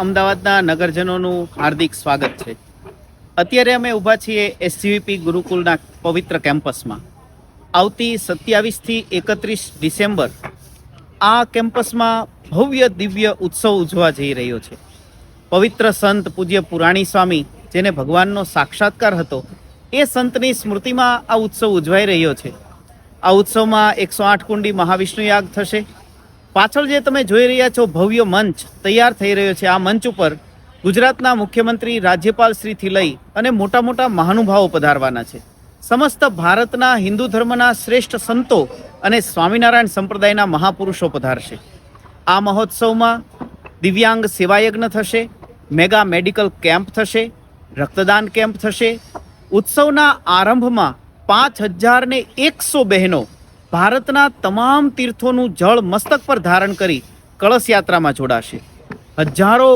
અમદાવાદના નગરજનોનું હાર્દિક સ્વાગત છે. અત્યારે અમે ઊભા છીએ એસજીવીપી ગુરુકુલના પવિત્ર કેમ્પસમાં. આવતી 27થી 31 ડિસેમ્બર આ કેમ્પસમાં ભવ્ય દિવ્ય ઉત્સવ ઉજવા જઈ રહ્યો છે. પવિત્ર સંત પૂજ્ય પુરાણી સ્વામી, જેને ભગવાનનો સાક્ષાત્કાર હતો, એ સંતની સ્મૃતિમાં આ ઉત્સવ ઉજવાઈ રહ્યો છે. આ ઉત્સવમાં 108 કુંડી મહાવિષ્ણુ યાગ થશે. પાછળ જે તમે જોઈ રહ્યા છો ભવ્ય મંચ તૈયાર થઈ રહ્યો છે, આ મંચ ઉપર ગુજરાતના મુખ્યમંત્રી, રાજ્યપાલ શ્રીથી લઈ અને મોટા મોટા મહાનુભાવો પધારવાના છે. સમસ્ત ભારતના હિન્દુ ધર્મના શ્રેષ્ઠ સંતો અને સ્વામિનારાયણ સંપ્રદાયના મહાપુરુષો પધારશે. આ મહોત્સવમાં દિવ્યાંગ સેવાયજ્ઞ થશે, મેગા મેડિકલ કેમ્પ થશે, રક્તદાન કેમ્પ થશે. ઉત્સવના આરંભમાં 5100 બહેનો ભારતના તમામ તીર્થોનું જળ મસ્તક પર ધારણ કરી કળશ યાત્રામાં જોડાશે. હજારો